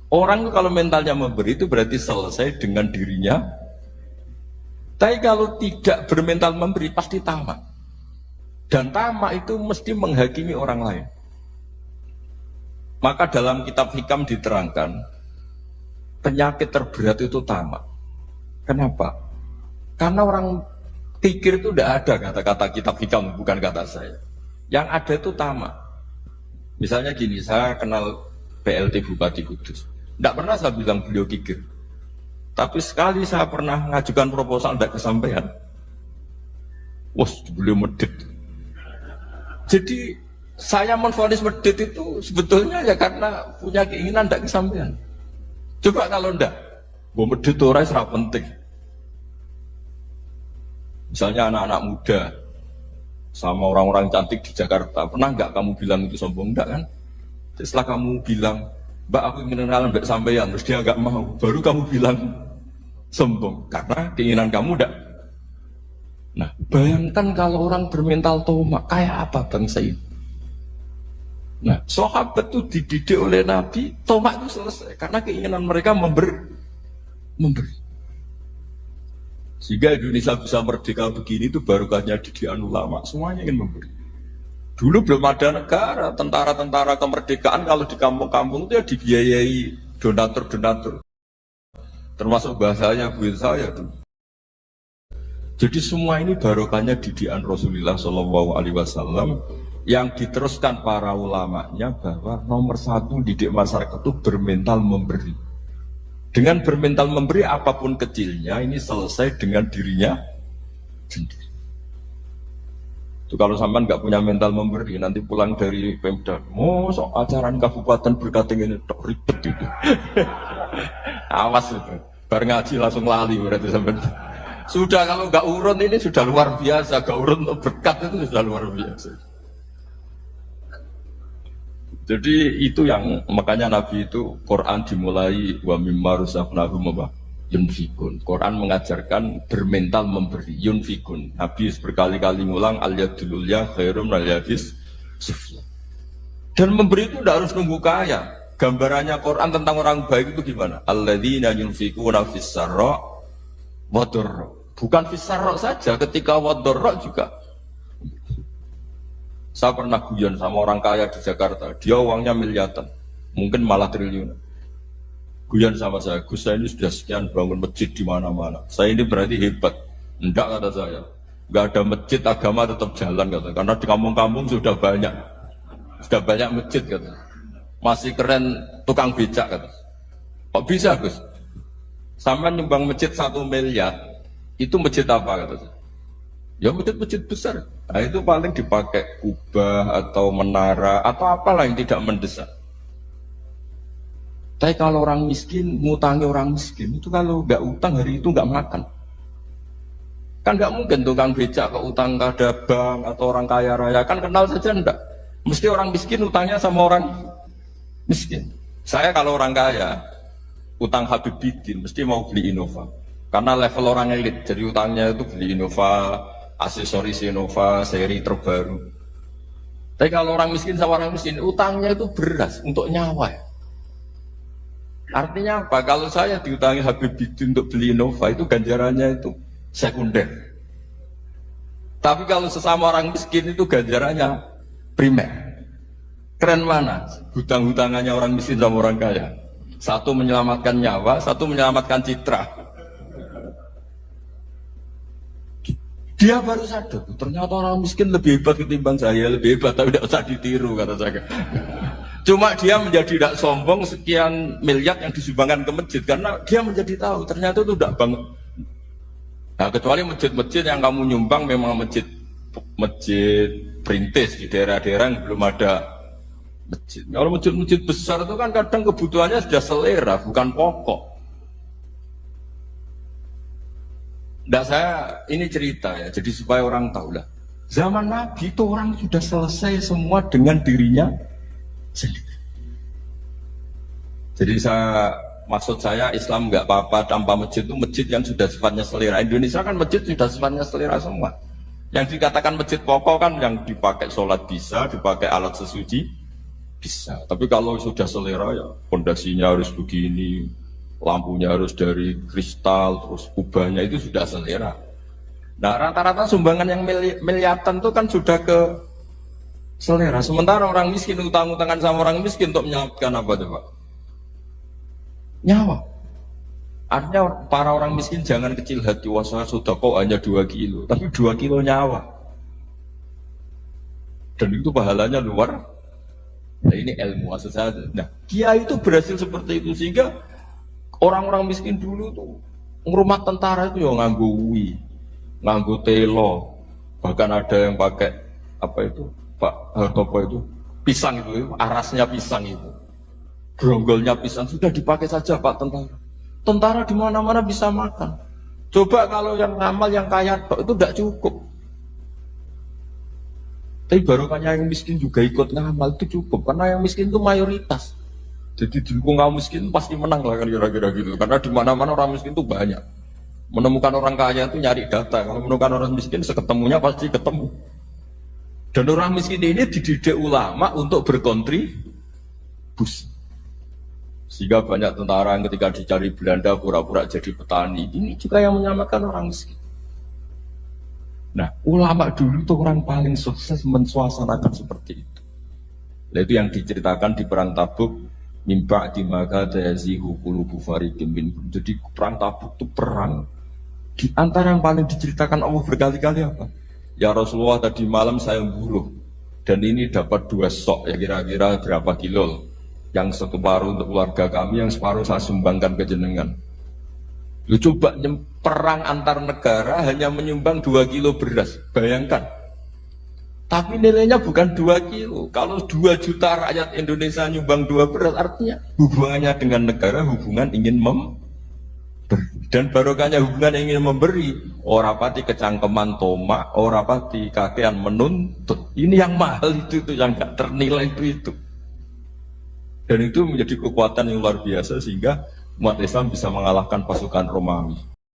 Orang itu kalau mentalnya memberi itu berarti selesai dengan dirinya. Tapi kalau tidak bermental memberi pasti tamak. Dan tamak itu mesti menghakimi orang lain. Maka dalam kitab hikam diterangkan penyakit terberat itu tamak. Kenapa? Karena orang pikir itu tidak ada kata-kata kitab hikam, bukan kata saya. Yang ada itu tamak. Misalnya gini, saya kenal PLT Bupati Kudus. Tidak pernah saya bilang beliau kikir. Tapi sekali saya pernah mengajukan proposal tidak kesampaian. Wah, beliau medit. Jadi saya menvonis medit itu sebetulnya ya karena punya keinginan tidak kesampaian. Coba kalau tidak, gue medit orang serap penting. Misalnya anak-anak muda sama orang-orang cantik di Jakarta, pernah nggak kamu bilang itu sombong? Enggak kan? Jadi setelah kamu bilang, Mbak aku ingin kenalan Mbak sampeyan, terus dia nggak mau, baru kamu bilang sombong karena keinginan kamu enggak. Nah, bayangkan kalau orang bermental tomak, kayak apa bangsa ini? Nah, sahabat itu dididik oleh Nabi, tomak itu selesai karena keinginan mereka memberi. Sehingga Indonesia bisa merdeka begini itu barokahnya didikan ulama, semuanya ingin memberi. Dulu belum ada negara, tentara-tentara kemerdekaan kalau di kampung-kampung itu ya dibiayai donatur-donatur. Termasuk bahasanya buat saya tuh. Jadi semua ini barokahnya didikan Rasulullah SAW yang diteruskan para ulamanya bahwa nomor satu didik masyarakat itu bermental memberi. Dengan bermental memberi apapun kecilnya ini selesai dengan dirinya sendiri. Itu kalau sampean nggak punya mental memberi nanti pulang dari Pemda, sok acara kabupaten berkating ini tok ribet itu. Awas itu, bar ngaji langsung lali berarti sampean. Sudah kalau nggak urun ini sudah luar biasa, nggak urun untuk berkat itu sudah luar biasa. Jadi itu yang makanya Nabi itu Quran dimulai wa mimma rusaqnahum yunfikun. Quran mengajarkan bermental memberi yunfikun. Nabi berkali-kali ngulang al yadul ulya khairum al yadis sufla. Dan memberi itu tidak harus nunggu kaya. Gambarannya Quran tentang orang baik itu gimana? Alladzina yunfikuna fis sarra wa dharra. Bukan fis sarra saja, ketika wa dharra juga. Saya pernah guyon sama orang kaya di Jakarta, dia uangnya miliaran, mungkin malah triliunan. Guyon sama saya, Gus saya ini sudah sekian bangun masjid di mana-mana. Saya ini berarti hebat. Enggak kata saya, enggak ada masjid agama tetap jalan kata. Karena di kampung-kampung sudah banyak masjid kata. Masih keren tukang becak kata. Kok bisa Gus? Sampai nyumbang masjid 1 miliar, itu masjid apa kata saya? Ya masjid-masjid besar. Nah itu paling dipakai kubah atau menara atau apalah yang tidak mendesak. Tapi kalau orang miskin, ngutangi orang miskin itu kalau nggak utang hari itu nggak makan. Kan nggak mungkin tukang becak ke utang ada bank atau orang kaya raya kan kenal saja enggak. Mesti orang miskin utangnya sama orang miskin. Saya kalau orang kaya utang Habib Bidin mesti mau beli Innova. Karena level orang elit, jadi utangnya itu beli Innova, aksesoris Innova seri terbaru. Tapi kalau orang miskin sama orang miskin utangnya itu beras untuk nyawa ya. Artinya apa? Kalau saya diutangi Habib Bidin untuk beli Innova itu ganjarannya itu sekunder. Tapi kalau sesama orang miskin itu ganjarannya primer. Keren mana? Hutang-hutangannya orang miskin sama orang kaya. Satu menyelamatkan nyawa, satu menyelamatkan citra. Dia baru sadar, ternyata orang miskin lebih hebat ketimbang saya, lebih hebat, tapi tidak usah ditiru kata saya. Cuma dia menjadi tidak sombong sekian miliar yang disumbangkan ke masjid, karena dia menjadi tahu ternyata itu tidak banget. Nah kecuali masjid-masjid yang kamu nyumbang memang masjid perintis di daerah-daerah yang belum ada masjid. Kalau masjid-masjid besar itu kan kadang kebutuhannya sudah selera, bukan pokok. Nggak saya ini cerita ya, jadi supaya orang tahu lah. Zaman Nabi itu orang sudah selesai semua dengan dirinya sendiri. Jadi maksud saya Islam nggak apa-apa tanpa masjid itu masjid yang sudah sifatnya selera. Indonesia kan masjid sudah sifatnya selera semua. Yang dikatakan masjid pokok kan yang dipakai sholat bisa, dipakai alat sesuci bisa. Tapi kalau sudah selera ya pondasinya harus begini, lampunya harus dari kristal, terus kubahnya itu sudah selera. Nah rata-rata sumbangan yang miliatan itu kan sudah ke selera. Sementara orang miskin utang-utangan sama orang miskin untuk menyelamatkan apa coba? Nyawa. Artinya para orang miskin jangan kecil hati, wasa sudah kok hanya 2 kilo, tapi 2 kilo nyawa. Dan itu pahalanya luar. Nah ini ilmu asal saja. Nah kiai itu berhasil seperti itu sehingga orang-orang miskin dulu tuh ngurmat tentara itu ya nganggo ui, nganggo telo, bahkan ada yang pakai apa itu Pak Hartopo itu pisang itu, arasnya pisang itu, gronggolnya pisang sudah dipakai saja Pak tentara. Tentara di mana-mana bisa makan. Coba kalau yang ramal yang kaya itu tidak cukup. Tapi barokahnya yang miskin juga ikut ngamal itu cukup karena yang miskin itu mayoritas. Jadi didukung kaum miskin pasti menang lah kan kira-kira gitu. Karena di mana-mana orang miskin itu banyak. Menemukan orang kaya itu nyari data. Kalau menemukan orang miskin seketemunya pasti ketemu. Dan orang miskin ini dididik ulama untuk berkontribusi. Sehingga banyak tentara yang ketika dicari Belanda pura-pura jadi petani. Ini juga yang menyelamatkan orang miskin. Nah, ulama dulu itu orang paling sukses mensuasanakan seperti itu. Nah, itu yang diceritakan di perang Tabuk, mimpa di maka tayazihu qulubu fariqin minhum. Jadi perang Tabuk itu perang. Di antara yang paling diceritakan Allah berkali-kali apa? Ya Rasulullah tadi malam saya buruh dan ini dapat 2 sok ya kira-kira berapa kilo. Yang separuh untuk keluarga kami, yang separuh saya sumbangkan ke jenengan. Lu coba perang antar negara hanya menyumbang 2 kilo beras, bayangkan. Tapi nilainya bukan 2 kilo. Kalau 2 juta rakyat Indonesia nyumbang 2 beras, artinya hubungannya dengan negara hubungan ingin memberi. Dan barokahnya hubungan ingin memberi, ora pati kecangkeman tomak, ora pati kakean menuntut. Ini yang mahal itu yang gak ternilai itu. Dan itu menjadi kekuatan yang luar biasa sehingga umat Islam bisa mengalahkan pasukan Romawi.